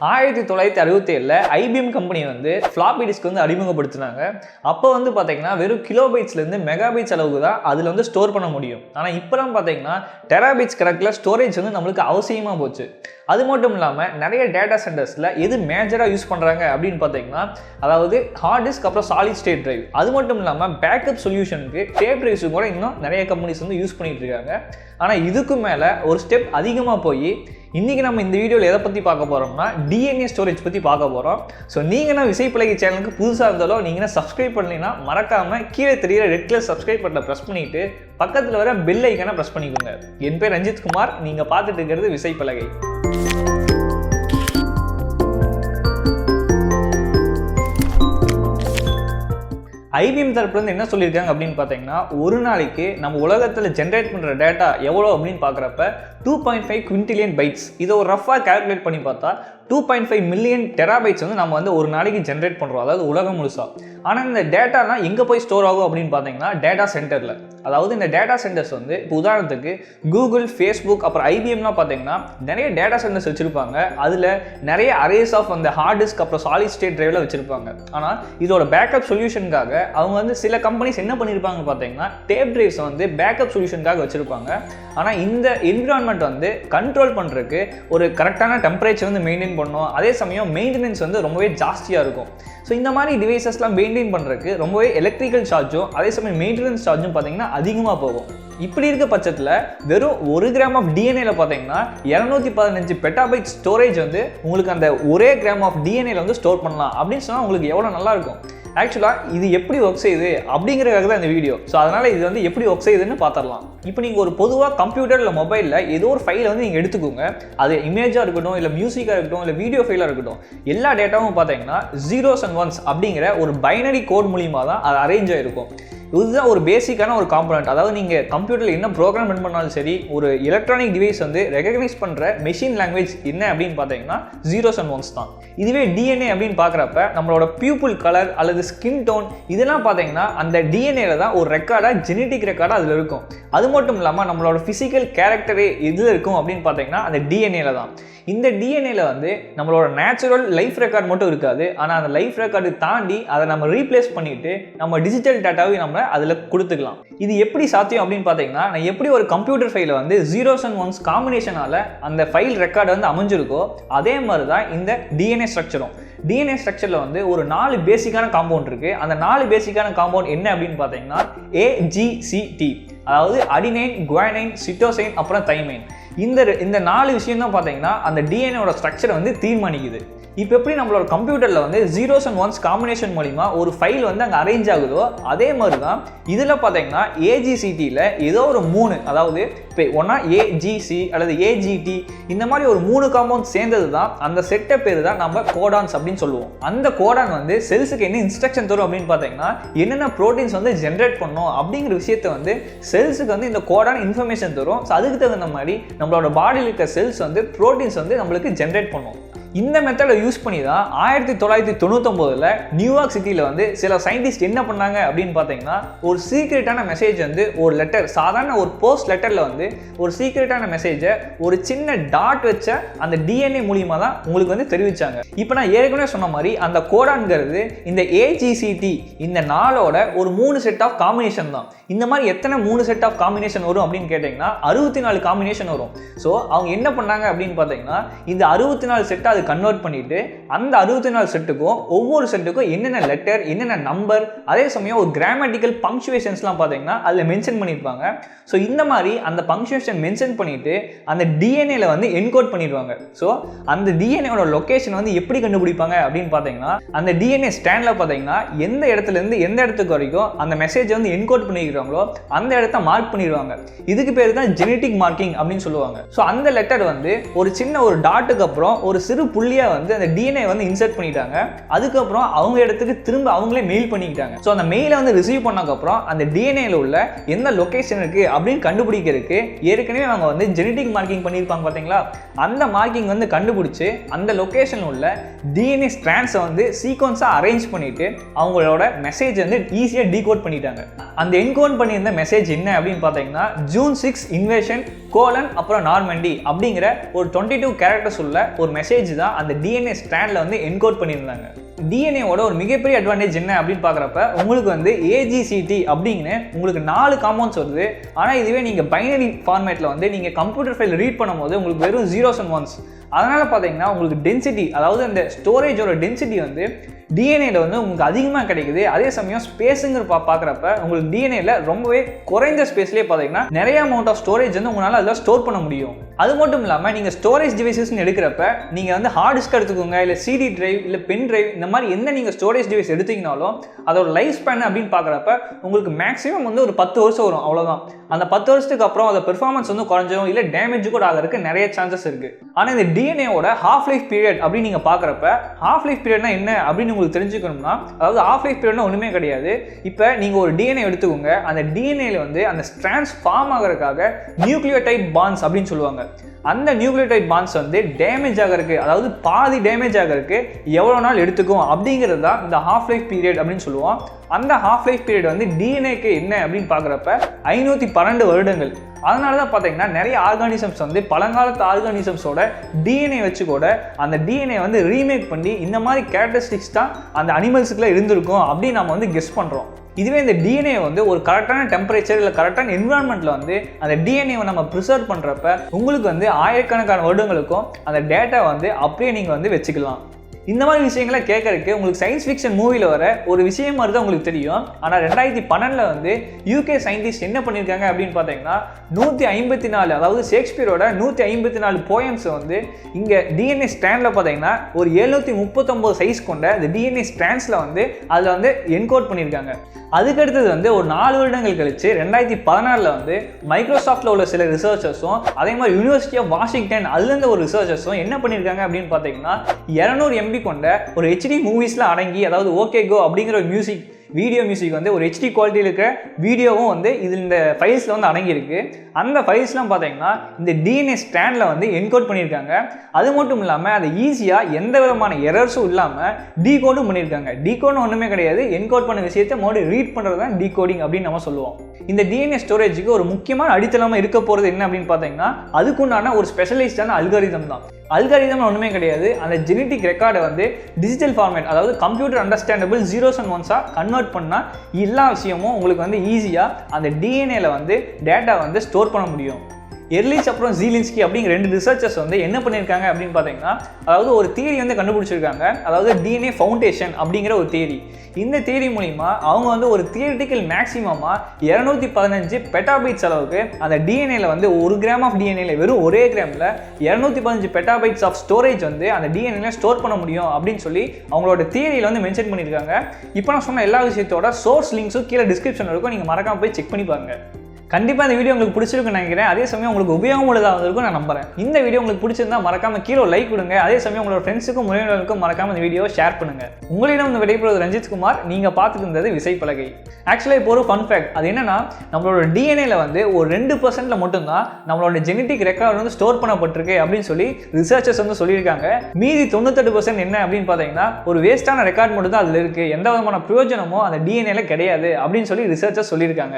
1967ல் IBM company வந்து floppy disk வந்து அறிமுகப்படுத்தினாங்க. அப்போ வந்து பார்த்தீங்கன்னா வெறும் கிலோபைட்ஸ்லேருந்து மெகாபைட்ஸ் அளவுக்கு தான் அதில் வந்து ஸ்டோர் பண்ண முடியும். ஆனால் இப்போலாம் பார்த்தீங்கன்னா டெராபைட்ஸ் கணக்கில் ஸ்டோரேஜ் வந்து நம்மளுக்கு அவசியமாக போச்சு. அது மட்டும் இல்லாமல் நிறைய டேட்டா சென்டர்ஸில் எது மேஜராக யூஸ் பண்ணுறாங்க அப்படின்னு பார்த்தீங்கன்னா, அதாவது ஹார்ட் டிஸ்க் அப்புறம் சாலிட் ஸ்டேட் டிரைவ். அது மட்டும் இல்லாமல் பேக்கப் சொல்யூஷனுக்கு டேப் டிரைவ்ஸும் கூட இன்னும் நிறைய கம்பெனிஸ் வந்து யூஸ் பண்ணிட்டு இருக்காங்க. ஆனால் இதுக்கு மேலே ஒரு ஸ்டெப் அதிகமாக போய் இன்றைக்கி நம்ம இந்த வீடியோவில் எதை பற்றி பார்க்க போகிறோம்னா டிஎன்ஏ ஸ்டோரேஜ் பற்றி பார்க்க போகிறோம். ஸோ நீங்கன்னா விசைப்பலகை சேனலுக்கு புதுசாக இருந்தாலும் நீங்கன்னா சப்ஸ்கிரைப் பண்ணலைன்னா மறக்காமல் கீழே தெரியிற ரெட் கலர் சப்ஸ்கிரைப் பட்டனை ப்ரெஸ் பண்ணிவிட்டு பக்கத்தில் வர பெல் ஐக்கானை ப்ரெஸ் பண்ணிக்கோங்க. என் பேர் ரஞ்சித் குமார், நீங்கள் பார்த்துட்டு இருக்கிறது விசைப்பலகை. ஐபிஎம் தரப்புலேருந்து என்ன சொல்லியிருக்காங்க அப்படின்னு பார்த்தீங்கன்னா, ஒரு நாளைக்கு நம்ம உலகத்தில் ஜென்ரேட் பண்ணுற டேட்டா எவ்வளோ அப்படின்னு பார்க்குறப்ப 2.5 குவிண்டிலியன் பைட்ஸ். இதை ஒரு ரஃபாக கால்குலேட் பண்ணி பார்த்தா 2.5 மில்லியன் டெராபைட்ஸ் வந்து நம்ம வந்து ஒரு நாளைக்கு ஜென்ரேட் பண்ணுறோம், அதாவது உலகம் முழுசாக. ஆனால் இந்த டேட்டாலாம் எங்கே போய் ஸ்டோர் ஆகும் அப்படின்னு பார்த்தீங்கன்னா டேட்டா சென்டரில். அதாவது இந்த டேட்டா சென்டர்ஸ் வந்து இப்போ உதாரணத்துக்கு கூகுள், ஃபேஸ்புக் அப்புறம் ஐபிஎம்லாம் பார்த்தீங்கன்னா நிறைய டேட்டா சென்டர்ஸ் வச்சுருப்பாங்க. அதில் நிறைய அரேஸ் ஆஃப் அந்த ஹார்ட் டிஸ்க் அப்புறம் சாலிட் ஸ்டேட் டிரைவில் வச்சுருப்பாங்க. ஆனால் இதோட பேக்கப் சொல்யூஷனுக்காக அவங்க வந்து சில கம்பெனிஸ் என்ன பண்ணியிருப்பாங்க பார்த்தீங்கன்னா டேப் டிரைவ்ஸ் வந்து பேக்கப் சொல்யூஷனுக்காக வச்சுருப்பாங்க. ஆனால் இந்த என்விரான்மெண்ட் வந்து கண்ட்ரோல் பண்ணுறதுக்கு ஒரு கரெக்டான டெம்பரேச்சர் வந்து மெயின்டைன் பண்ணணும். அதே சமயம் மெயின்டெனன்ஸ் வந்து ரொம்பவே ஜாஸ்தியாக இருக்கும். ஸோ இந்த மாதிரி டிவைசஸ்லாம் மெயின்டைன் பண்ணுறதுக்கு ரொம்பவே எலக்ட்ரிக்கல் சார்ஜும் அதே சமயம் மெயின்டெனன்ஸ் சார்ஜும் பார்த்தீங்கன்னா அதிகமாக போகும். இப்படி இருக்க பட்சத்தில் வெறும் 1 கிராம் ஆஃப் டிஎன்ஏல பார்த்தீங்கன்னா 215 பெட்டாபைட் ஸ்டோரேஜ் வந்து உங்களுக்கு அந்த ஒரே கிராம் ஆஃப் டிஎன்ஏல வந்து ஸ்டோர் பண்ணலாம் அப்படின்னு சொன்னால் உங்களுக்கு எவ்வளோ நல்லாயிருக்கும். ஆக்சுவலாக இது எப்படி ஒர்க் செய்யுது அப்படிங்கிறதுக்காக தான் இந்த வீடியோ. ஸோ அதனால் இது வந்து எப்படி ஒர்க் செய்யுதுன்னு பார்த்துடலாம். இப்போ நீங்கள் ஒரு பொதுவாக கம்ப்யூட்டர் இல்லை மொபைலில் ஏதோ ஒரு ஃபைலை வந்து நீங்கள் எடுத்துக்கோங்க. அது இமேஜாக இருக்கட்டும், இல்லை மியூசிக்காக இருக்கட்டும், இல்லை வீடியோ ஃபைலாக இருக்கட்டும், எல்லா டேட்டாவும் பார்த்தீங்கன்னா 0s and 1s அப்படிங்கிற ஒரு பைனரி கோட் மூலியமாக தான் அது அரேஞ்ச் ஆகிருக்கும். இதுதான் ஒரு பேசிக்கான ஒரு காம்பனண்ட். அதாவது நீங்கள் கம்ப்யூட்டரில் என்ன ப்ரோக்ராம் ரன் பண்ணாலும் சரி, ஒரு எலக்ட்ரானிக் டிவைஸ் வந்து ரெகக்னைஸ் பண்ணுற மெஷின் லாங்குவேஜ் என்ன அப்படின்னு பார்த்தீங்கன்னா 0s and 1s தான். இதுவே டிஎன்ஏ அப்படின்னு பார்க்குறப்ப நம்மளோட பியூப்புள் கலர் அல்லது ஸ்கின் டோன் இதெல்லாம் பார்த்தீங்கன்னா அந்த டிஎன்ஏல தான் ஒரு ரெக்கார்டாக ஜெனட்டிக் ரெக்கார்டாக அதில் இருக்கும். அது மட்டும் இல்லாமல் நம்மளோட ஃபிசிக்கல் கேரக்டரே எதில் இருக்கும் அப்படின்னு பார்த்தீங்கன்னா அந்த டிஎன்ஏல தான். இந்த டிஎன்ஏல வந்து நம்மளோட நேச்சுரல் லைஃப் ரெக்கார்டு மட்டும் இருக்காது. ஆனால் அந்த லைஃப் ரெக்கார்டு தாண்டி அதை நம்ம ரீப்ளேஸ் பண்ணிட்டு நம்ம டிஜிட்டல் டேட்டாவை நம்ம அதில் கொடுத்துக்கலாம். இது எப்படி சாத்தியம் அப்படின்னு பார்த்தீங்கன்னா, நான் எப்படி ஒரு கம்ப்யூட்டர் ஃபைலை வந்து 0s and 1s காம்பினேஷனால அந்த ஃபைல் ரெக்கார்டு வந்து அமைஞ்சிருக்கோ அதே மாதிரி தான் இந்த டிஎன்ஏ ஸ்ட்ரக்சரும். டிஎன்ஏ ஸ்ட்ரக்சரில் வந்து ஒரு 4 பேசிக்கான காம்பவுண்ட் இருக்குது. அந்த 4 பேசிக்கான காம்பவுண்ட் என்ன அப்படின்னு பார்த்தீங்கன்னா AGCT, அதாவது அடினைன், குவானைன், சிட்டோசைன் அப்புறம் தைமைன். இந்த 4 விஷயம் தான் பார்த்தீங்கன்னா அந்த டிஎன்ஏவோட ஸ்ட்ரக்சரை வந்து தீர்மானிக்குது. இப்போ எப்படி நம்மளோட கம்ப்யூட்டரில் வந்து 0s and 1s காம்பினேஷன் மூலிமா ஒரு ஃபைல் வந்து அங்கே அரேஞ்ச் ஆகுதோ அதே மாதிரி தான் இதில் பார்த்தீங்கன்னா AGCTயில் ஏதோ ஒரு 3, அதாவது இப்போ ஒன்றா AGC அல்லது AGT இந்த மாதிரி ஒரு 3 காம்பவுண்ட் சேர்ந்தது தான் அந்த செட்டை பேர் தான் நம்ம கோடான்ஸ் அப்படின்னு சொல்லுவோம். அந்த கோடான் வந்து செல்ஸுக்கு என்ன இன்ஸ்ட்ரக்ஷன் தரும் அப்படின்னு பார்த்தீங்கன்னா என்னென்ன ப்ரோட்டீன்ஸ் வந்து ஜென்ரேட் பண்ணணும் அப்படிங்கிற விஷயத்தை வந்து செல்ஸுக்கு வந்து இந்த கோடான் இன்ஃபர்மேஷன் தரும். ஸோ அதுக்கு தகுந்த மாதிரி நம்மளோட பாடியில் இருக்க செல்ஸ் வந்து ப்ரோட்டீன்ஸ் வந்து நம்மளுக்கு ஜென்ரேட் பண்ணும். இந்த மெத்தடை யூஸ் பண்ணி தான் 1999ல் நியூயார்க் சிட்டியில் வந்து சில சயின்டிஸ்ட் என்ன பண்ணாங்க அப்படின்னு பார்த்தீங்கன்னா ஒரு சீக்ரெட்டான மெசேஜ் வந்து ஒரு லெட்டர், சாதாரண ஒரு போஸ்ட் லெட்டரில் வந்து ஒரு சீக்ரெட்டான மெசேஜை ஒரு சின்ன டாட் வச்ச அந்த டிஎன்ஏ மூலியமாக தான் உங்களுக்கு வந்து தெரிவித்தாங்க. இப்போ நான் ஏற்கனவே சொன்ன மாதிரி அந்த கோடான்கிறது இந்த AGCT இந்த 4ஓட ஒரு 3 செட் ஆஃப் காம்பினேஷன் தான். இந்த மாதிரி எத்தனை 3 செட் ஆஃப் காம்பினேஷன் வரும் அப்படின்னு கேட்டிங்கன்னா 64 காம்பினேஷன் வரும். ஸோ அவங்க என்ன பண்ணாங்க அப்படின்னு பார்த்தீங்கன்னா இந்த 64 செட்டை அது கன்வெர்ட் பண்ணிட்டு அந்த 64 செட்டுக்கும் ஒவ்வொரு செட்டுக்கும் என்னென்ன லெட்டர், என்னென்ன நம்பர், அதே சமயம் ஒரு கிராமட்டிக்கல் பங்க்சுவேஷன்ஸ்லாம் பார்த்தீங்கன்னா அதில் மென்ஷன் பண்ணியிருப்பாங்க. ஸோ இந்த மாதிரி அந்த பங்க்சுவேஷன் மென்ஷன் பண்ணிட்டு அந்த டிஎன்ஏல வந்து என்கோட் பண்ணிடுவாங்க. ஸோ அந்த டிஎன்ஏவோட லொக்கேஷன் வந்து எப்படி கண்டுபிடிப்பாங்க அப்படின்னு பார்த்தீங்கன்னா அந்த டிஎன்ஏ ஸ்டாண்டில் பார்த்தீங்கன்னா எந்த இடத்துலேருந்து எந்த இடத்துக்கு வரைக்கும் அந்த மெசேஜை வந்து என்கோட் பண்ணிக்கிறாங்களோ அந்த இடத்த மார்க் பண்ணிடுவாங்க. இதுக்கு பேர் தான் ஜெனட்டிக் மார்க்கிங் அப்படின்னு சொல்லுவாங்க. ஸோ அந்த லெட்டர் வந்து ஒரு சின்ன ஒரு டாட்டுக்கு அப்புறம் ஒரு சிறு புள்ளியாக வந்து அந்த டிஎன்ஏ வந்து இன்சர்ட் பண்ணிட்டாங்க. அதுக்கப்புறம் அவங்க இடத்துக்கு திரும்ப அவங்களே மெயில் பண்ணிக்கிட்டாங்க. ஸோ அந்த மெயிலை வந்து ரிசீவ் பண்ணதுக்கப்புறம் அந்த டிஎன்ஏல உள்ள எந்த லொக்கேஷன் இருக்குது அப்படின்னு கண்டுபிடிக்கிறதுக்கு ஏற்கனவே அவங்க வந்து ஜெனட்டிக் மார்க்கிங் பண்ணியிருப்பாங்க பார்த்தீங்களா, அந்த மார்க்கிங் வந்து கண்டுபிடிச்சி அந்த லொக்கேஷனில் உள்ள டிஎன்ஏ ஸ்ட்ராண்ட்ஸை வந்து சீக்வன்ஸாக அரேஞ்ச் பண்ணிட்டு அவங்களோட மெசேஜ் வந்து ஈஸியாக டீகோட் பண்ணிட்டாங்க. அந்த என்கோட் பண்ணியிருந்த மெசேஜ் என்ன அப்படின்னு பார்த்தீங்கன்னா June 6 இன்வேஷன் கோலன் அப்புறம் நார்மண்டி அப்படிங்கிற ஒரு 22 கேரக்டர்ஸ் உள்ள ஒரு மெசேஜ் தான் அந்த டிஎன்ஏ ஸ்ட்ராண்ட்ல வந்து என்கோட் பண்ணியிருந்தாங்க. டிஎன்ஏவோட ஒரு மிகப்பெரிய அட்வான்டேஜ் என்ன அப்படின்னு பார்க்குறப்ப உங்களுக்கு வந்து ஏஜிசிடி அப்படிங்கிற உங்களுக்கு 4 காம்பவுண்ட்ஸ் வருது. ஆனால் இதுவே நீங்கள் பைனரி ஃபார்மேட்டில் வந்து நீங்கள் கம்ப்யூட்டர் ஃபைல் ரீட் பண்ணும்போது உங்களுக்கு வெறும் 0s and 1s. அதனால் பார்த்தீங்கன்னா உங்களுக்கு டென்சிட்டி, அதாவது அந்த ஸ்டோரேஜோட டென்சிட்டி வந்து டிஎன்ஏல வந்து உங்களுக்கு அதிகமாக கிடைக்குது. அதே சமயம் ஸ்பேஸுங்கிற பார்க்குறப்ப உங்களுக்கு டிஎன்ஏல ரொம்பவே குறைந்த ஸ்பேஸ்லேயே பார்த்தீங்கன்னா நிறைய அமௌண்ட் ஆஃப் ஸ்டோரேஜ் வந்து உங்களால் அதில் ஸ்டோர் பண்ண முடியும். அது மட்டும் இல்லாமல் நீங்கள் ஸ்டோரேஜ் டிவைசஸ்ன்னு எடுக்கிறப்ப நீங்கள் வந்து ஹார்ட் டிஸ்க் எடுத்துக்கோங்க, இல்லை சிடி டிரைவ், இல்லை பென் டிரைவ், இந்த மாதிரி எந்த நீங்கள் ஸ்டோரேஜ் டிவைஸ் எடுத்தீங்கனாலும் அதோட லைஃப் ஸ்பேன் அப்படின்னு பார்க்குறப்ப உங்களுக்கு மேக்ஸிமம் வந்து ஒரு 10 வருஷம் வரும், அவ்வளோதான். அந்த 10 வருஷத்துக்கு அப்புறம் அந்த பெர்ஃபார்மன்ஸ் வந்து குறைஞ்சிடும், இல்லை டேமேஜ் கூட ஆகிறதுக்கு நிறைய சான்சஸ் இருக்குது. ஆனால் இந்த டிஎன்ஏவோட ஹாஃப் லைஃப் பீரியட் அப்படின்னு நீங்கள் பார்க்குறப்ப ஹாஃப் லைஃப் பீரியட்னா என்ன அப்படின்னு உங்களுக்கு தெரிஞ்சுக்கணும்னா, அதாவது ஹாஃப் லைஃப் பீரியட்னா ஒன்றுமே கிடையாது. இப்போ நீங்கள் ஒரு டிஎன்ஏ எடுத்துக்கோங்க, அந்த டிஎன்ஏல வந்து அந்த ஸ்ட்ராண்ட்ஸ் ஃபார்ம் ஆகிறதுக்காக நியூக்ளியோடைட் பாண்ட்ஸ் அப்படின்னு சொல்லுவாங்க. அந்த நியூக்ளியோடைட் பாண்ட்ஸ் வந்து டேமேஜ் ஆகிறதுக்கு, அதாவது பாதி டேமேஜ் ஆகிறதுக்கு எவ்வளோ நாள் எடுத்துக்கும் அப்படிங்கிறது தான் இந்த ஹாஃப் லைஃப் பீரியட் அப்படின்னு சொல்லுவோம். அந்த ஹாஃப் லைஃப் பீரியட் வந்து டிஎன்ஏக்கு என்ன அப்படின்னு பார்க்குறப்ப 512 வருடங்கள். அதனால தான் பார்த்தீங்கன்னா நிறைய ஆர்கானிசம்ஸ் வந்து பழங்காலத்து ஆர்கானிசம்ஸோட டிஎன்ஏ வச்சு கூட அந்த டிஎன்ஏ வந்து ரீமேக் பண்ணி இந்த மாதிரி கேரக்டரிஸ்டிக்ஸ் தான் அந்த அனிமல்ஸுக்குள்ள இருந்திருக்கும் அப்படின்னு நம்ம வந்து கெஸ் பண்ணுறோம். இதுவே இந்த டிஎன்ஏ வந்து ஒரு கரெக்டான டெம்பரேச்சர் இல்லை கரெக்டான என்விரான்மெண்ட்டில் வந்து அந்த டிஎன்ஏவை நம்ம ப்ரிசர்வ் பண்ணுறப்ப உங்களுக்கு வந்து ஆயிரக்கணக்கான வருடங்களுக்கும் அந்த டேட்டா வந்து அப்படியே நீங்கள் வந்து வச்சுக்கலாம். இந்த மாதிரி விஷயங்களை கேட்கறதுக்கு உங்களுக்கு சயின்ஸ் ஃபிக்ஷன் மூவியில் வர ஒரு விஷயம் மாதிரி தான் உங்களுக்கு தெரியும். ஆனால் 2012 வந்து யூகே சயின்டிஸ்ட் என்ன பண்ணியிருக்காங்க அப்படின்னு பார்த்தீங்கன்னா 154, அதாவது ஷேக்ஸ்பியரோட 154 போயம்ஸை வந்து இங்கே டிஎன்ஏ ஸ்ட்ராண்டில் பார்த்தீங்கன்னா ஒரு 739 சைஸ் கொண்ட இந்த டிஎன்ஏ ஸ்ட்ராண்ட்ஸில் வந்து அதில் வந்து என்கோட் பண்ணியிருக்காங்க. அதுக்கடுத்தது வந்து ஒரு 4 வருடங்கள் கழிச்சு 2014 வந்து மைக்ரோசாஃப்டில் உள்ள சில ரிசர்ச்சர்ஸும் அதே மாதிரி யூனிவர்சிட்டி ஆஃப் வாஷிங்டன் அதுலேருந்து ஒரு ரிசர்ச்சர்ஸும் என்ன பண்ணியிருக்காங்க அப்படின்னு பார்த்தீங்கன்னா 200 MB கொண்ட ஒரு HD மூவிஸில் அடங்கி, அதாவது ஓகே கோ அப்படிங்கிற ஒரு வீடியோ மியூசிக் வந்து ஒரு HD குவாலிட்டியில் இருக்கிற வீடியோவும் வந்து இது இந்த ஃபைல்ஸில் வந்து அடங்கியிருக்கு. அந்த ஃபைல்ஸ்லாம் பார்த்தீங்கன்னா இந்த டிஎன்ஏ ஸ்ட்ராண்டில் வந்து என்கோட் பண்ணியிருக்காங்க. அது மட்டும் இல்லாமல் அதை ஈஸியாக எந்த விதமான எரர்ஸும் இல்லாமல் டீகோடும் பண்ணியிருக்காங்க. டீகோடும் ஒன்றுமே கிடையாது, என்கோட் பண்ண விஷயத்தை மறுபடியும் ரீட் பண்ணுறது தான் டீகோடிங் அப்படின்னு நம்ம சொல்லுவோம். இந்த டிஎன்ஏ ஸ்டோரேஜுக்கு ஒரு முக்கியமான அடித்தளமாக இருக்க போகிறது என்ன அப்படின்னு பார்த்தீங்கன்னா அதுக்குண்டான ஒரு ஸ்பெஷலைஸ்டான அல்காரிதம் தான். அல்காரிதம் ஒன்றுமே கிடையாது, அந்த ஜெனட்டிக் ரெக்கார்டை வந்து டிஜிட்டல் ஃபார்மேட், அதாவது computer understandable 0s and 1s convert பண்ணால் எல்லா விஷயமும் உங்களுக்கு வந்து ஈஸியாக அந்த டிஎன்ஏல வந்து டேட்டா வந்து ஸ்டோர் பண்ண முடியும். எர்லிச் அப்புறம் ஜீலின்ஸ்கி அப்படிங்கிற 2 ரிசர்ச்சர்ஸ் வந்து என்ன பண்ணியிருக்காங்க அப்படின்னு பார்த்தீங்கன்னா, அதாவது ஒரு தியரி வந்து கண்டுபிடிச்சிருக்காங்க, அதாவது டிஎன்ஏ ஃபவுண்டேஷன் அப்படிங்கிற ஒரு தியரி. இந்த தியரி மூலிமா அவங்க வந்து ஒரு தியரிட்டிக்கல் மேக்ஸிமமாக 215 பெட்டாபைட்ஸ் அளவுக்கு அந்த டிஎன்ஏல வந்து 1 கிராம் ஆஃப் டிஎன்ஏல வெறும் ஒரே கிராமில் 215 பெட்டாபைட்ஸ் ஆஃப் ஸ்டோரேஜ் வந்து அந்த டிஎன்ஏல ஸ்டோர் பண்ண முடியும் அப்படின்னு சொல்லி அவங்களோட தியரியில் வந்து மென்ஷன் பண்ணியிருக்காங்க. இப்போ நான் சொன்ன எல்லா விஷயத்தோட சோர்ஸ் லிங்க்ஸும் கீழே டிஸ்கிரிப்ஷனில் இருக்கும், நீங்கள் மறக்காம போய் செக் பண்ணி பாருங்க. கண்டிப்பாக இந்த வீடியோ உங்களுக்கு பிடிச்சிருக்குன்னு நினைக்கிறேன். அதே சமயம் உங்களுக்கு உபயோகம் உள்ளதாக இருக்கும் நான் நம்புறேன். இந்த வீடியோ உங்களுக்கு பிடிச்சிருந்தா மறக்காம கீழே லைக் கொடுங்க. அதே சமயம் உங்களோட ஃப்ரெண்ட்ஸுக்கும் உறவினர்களுக்கும் மறக்காம இந்த வீடியோ ஷேர் பண்ணுங்க. உங்களிடம் இந்த விடைபெறுவது ரஞ்சித் குமார். நீங்க பார்த்துட்டு இருந்தது விசைப்பலகை. ஆக்சுவலாக இப்போ ஒரு ஃபன் ஃபேக்ட், அது என்னன்னா நம்மளோட டிஎன்ஏல வந்து ஒரு 2% மட்டும்தான் நம்மளோட ஜெனட்டிக் ரெக்கார்டு வந்து ஸ்டோர் பண்ணப்பட்டிருக்கு அப்படின்னு சொல்லி ரிசர்ச்சர்ஸ் வந்து சொல்லியிருக்காங்க. மீதி 98% என்ன அப்படின்னு பார்த்தீங்கன்னா ஒரு வேஸ்டான ரெக்கார்ட் மட்டும் தான் அதில் இருக்கு, எந்த விதமான பிரயோஜனமும் அந்த டிஎன்ஏல கிடையாது அப்படின்னு சொல்லி ரிசர்ச்சர்ஸ் சொல்லியிருக்காங்க.